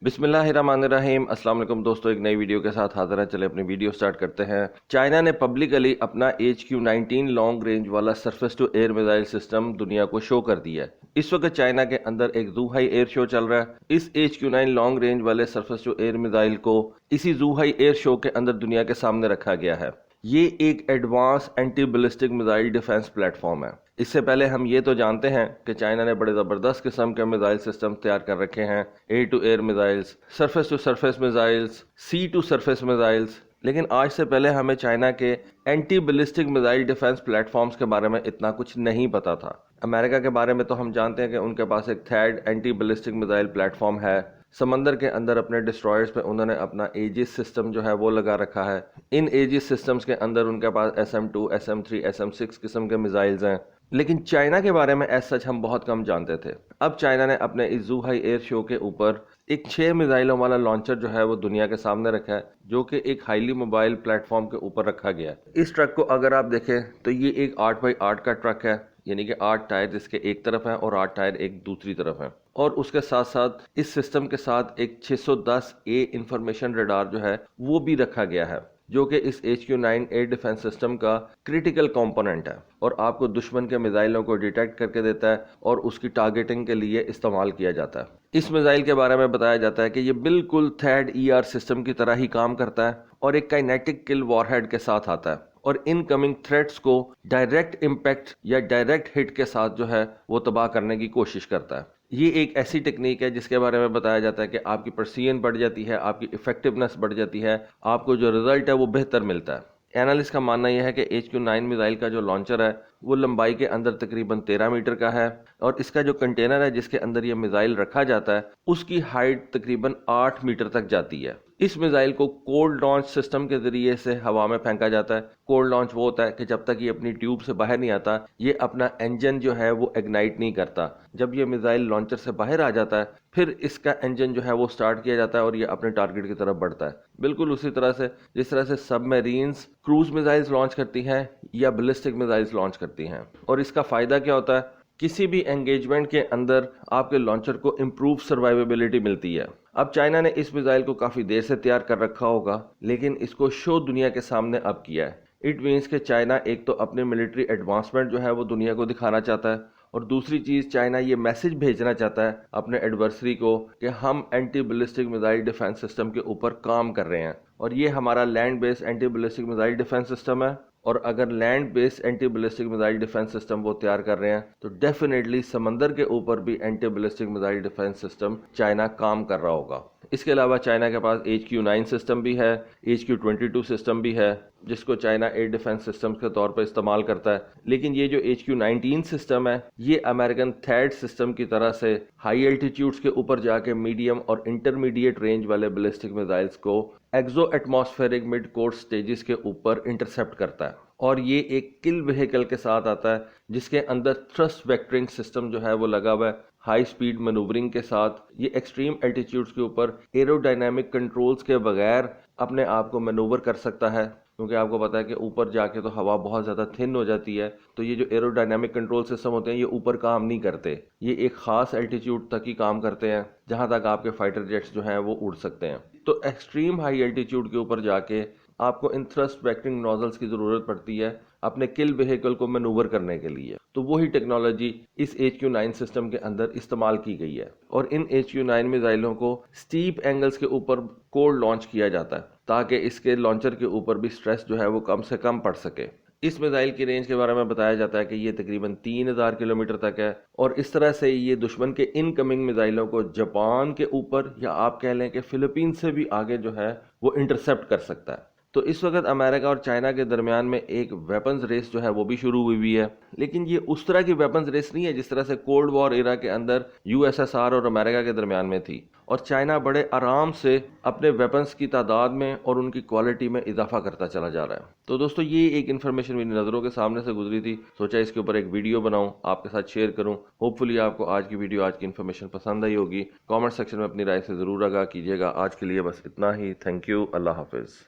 बिस्मिल्लाहिर्रहमानिर्रहीम। अस्सलाम वालेकुम दोस्तों, एक नई वीडियो के साथ हाजिर हैं। चले अपनी वीडियो स्टार्ट करते हैं। चाइना ने पब्लिकली अपना HQ-19 लॉन्ग रेंज वाला surface to air missile system दुनिया को शो कर दिया है। इस वक्त चाइना के अंदर एक ज़ूहाई एयर शो चल रहा है। इस HQ-9 लॉन्ग रेंज वाले सरफेस टू एयर मिसाइल को इसी ज़ूहाई एयर शो के अंदर दुनिया के सामने रखा गया है। ये एक advance anti ballistic missile defence platform है। इससे पहले हम ये तो जानते हैं कि चाइना ने बड़े ज़बरदस्त किस्म के मिसाइल सिस्टम तैयार कर रखे हैं, air to air missiles, surface to surface missiles, sea to surface missiles. लेकिन आज से पहले हमें चाइना के anti ballistic missile defence platforms के बारे में इतना कुछ नहीं पता था। अमेरिका के बारे में तो हम जानते हैं कि उनके पास एक Thad anti ballistic missile platform है। समंदर के अंदर अपने डिस्ट्रॉयर्स पे उन्होंने अपना एजिस सिस्टम जो है वो लगा रखा है। इन एजिस सिस्टम्स के अंदर उनके पास SM-2, SM-3, SM-6 किस्म के मिसाइल्स हैं। लेकिन चाइना के बारे में एज सच हम बहुत कम जानते थे। अब चाइना ने अपने इस ज़ूहाई एयर शो के ऊपर एक 6 मिसाइलों वाला लॉन्चर जो है वो दुनिया के सामने रखा है, जो कि एक हाईली मोबाइल प्लेटफॉर्म के ऊपर रखा गया है। इस ट्रक को अगर आप देखें तो ये एक 8x8 का ट्रक है, यानी कि 8 टायर इसके एक तरफ हैं और 8 टायर एक दूसरी तरफ हैं। और उसके साथ साथ इस सिस्टम के साथ एक 610A इंफॉर्मेशन रडार जो है वो भी रखा गया है, जो कि इस HQ-9 एयर डिफेंस सिस्टम का क्रिटिकल कंपोनेंट है और आपको दुश्मन के मिसाइलों को डिटेक्ट करके देता है और उसकी टारगेटिंग के लिए इस्तेमाल किया जाता है। इस मिसाइल के बारे में बताया जाता है कि ये बिल्कुल थैड ER सिस्टम की तरह ही काम करता है और एक काइनेटिक किल वॉरहेड के साथ आता है और इनकमिंग थ्रेट्स को डायरेक्ट इम्पैक्ट या डायरेक्ट हिट के साथ जो है वो तबाह करने की कोशिश करता है। ये एक ऐसी टेक्निक है जिसके बारे में बताया जाता है कि आपकी प्रेसिजन बढ़ जाती है, आपकी इफेक्टिवनेस बढ़ जाती है, आपको जो रिजल्ट है वो बेहतर मिलता है। एनालिस्ट का मानना यह है कि HQ-9 मिसाइल का जो लॉन्चर है वो लंबाई के अंदर तकरीबन 13 मीटर का है और इसका जो कंटेनर है जिसके अंदर ये मिसाइल रखा जाता है उसकी हाइट तकरीबन 8 मीटर तक जाती है। इस मिसाइल को कोल्ड लॉन्च सिस्टम के जरिए से हवा में फेंका जाता है। कोल्ड लॉन्च वो होता है कि जब तक ये अपनी ट्यूब से बाहर नहीं आता ये अपना इंजन जो है वो इग्नाइट नहीं करता। जब ये मिसाइल लॉन्चर से बाहर आ जाता है फिर इसका इंजन जो है वो स्टार्ट किया जाता है और ये अपने टारगेट की तरफ बढ़ता है। बिल्कुल उसी तरह से जिस तरह से सबमरीन्स क्रूज मिसाइल्स लॉन्च करती हैं या बैलिस्टिक मिसाइल्स लॉन्च करती हैं। और इसका फायदा क्या होता है, किसी भी एंगेजमेंट के अंदर आपके लॉन्चर को इम्प्रूव सर्वाइवेबिलिटी मिलती है। अब चाइना ने इस मिसाइल को काफी देर से तैयार कर रखा होगा, लेकिन इसको शो दुनिया के सामने अब किया है। इट मीन्स कि चाइना एक तो अपने मिलिट्री एडवांसमेंट जो है वो दुनिया को दिखाना चाहता है और दूसरी चीज चाइना ये मैसेज भेजना चाहता है अपने एडवर्सरी को कि हम anti ballistic missile defence system के ऊपर काम कर रहे हैं और ये हमारा land based anti ballistic missile defence system है। और अगर land based anti ballistic missile defence system वो तैयार कर रहे हैं तो डेफिनेटली समंदर के ऊपर भी anti ballistic missile defence system China काम कर रहा होगा। इसके अलावा चाइना के पास HQ-9 सिस्टम भी है, HQ-22 सिस्टम भी है जिसको चाइना एयर डिफेंस सिस्टम के तौर पर इस्तेमाल करता है। लेकिन ये जो HQ-19 सिस्टम है ये अमेरिकन थैड सिस्टम की तरह से हाई एल्टीट्यूड्स के ऊपर जाके मीडियम और इंटरमीडिएट रेंज वाले बैलिस्टिक मिसाइल्स को exoatmospheric mid course stages के ऊपर इंटरसेप्ट करता है और ये एक किल व्हीकल के साथ आता है जिसके अंदर थ्रस्ट वेक्टरिंग सिस्टम जो है वो लगा हुआ है। हाई स्पीड मैनूवरिंग के साथ ये एक्सट्रीम एल्टीट्यूड्स के ऊपर एरोडायनामिक कंट्रोल्स के बगैर अपने आप को मैनूवर कर सकता है, क्योंकि आपको पता है कि ऊपर जाके तो हवा बहुत ज़्यादा थिन हो जाती है, तो ये जो एरोडायनामिक कंट्रोल सिस्टम होते हैं ये ऊपर काम नहीं करते, ये एक ख़ास एल्टीट्यूड तक ही काम करते हैं जहाँ तक आपके फाइटर जेट्स जो हैं वो उड़ सकते हैं। तो एक्सट्रीम हाई एल्टीट्यूड के ऊपर जाके आपको इन थ्रस्ट वेक्टरिंग नोजल्स की ज़रूरत पड़ती है अपने किल व्हीकल को मैनूवर करने के लिए। तो वही टेक्नोलॉजी इस HQ-9 सिस्टम के अंदर इस्तेमाल की गई है और इन HQ-9 मिसाइलों को स्टीप एंगल्स के ऊपर कोल्ड लॉन्च किया जाता है ताकि इसके लॉन्चर के ऊपर भी स्ट्रेस जो है वो कम से कम पड़ सके। इस मिसाइल की रेंज के बारे में बताया जाता है कि ये तकरीबन 3000 किलोमीटर तक है और इस तरह से ये दुश्मन के इनकमिंग मिसाइलों को जापान के ऊपर या आप कह लें कि फिलीपीन से भी आगे जो है वो इंटरसेप्ट कर सकता है। तो इस वक्त अमेरिका और चाइना के दरमियान में एक वेपन्स रेस जो है वो भी शुरू हुई हुई है, लेकिन ये उस तरह की वेपन्स रेस नहीं है जिस तरह से कोल्ड वॉर एरा के अंदर USSR और अमेरिका के दरमियान में थी। और चाइना बड़े आराम से अपने वेपन्स की तादाद में और उनकी क्वालिटी में इजाफा करता चला जा रहा है। तो दोस्तों ये एक इन्फॉर्मेशन मेरी नज़रों के सामने से गुजरी थी, सोचा इसके ऊपर एक वीडियो बनाऊं, आपके साथ शेयर करूं। होपफुली आपको आज की वीडियो, आज की इन्फॉर्मेशन पसंद आई होगी। कमेंट सेक्शन में अपनी राय से ज़रूर आगाह कीजिएगा। आज के लिए बस इतना ही। Thank you. अल्लाह हाफिज़।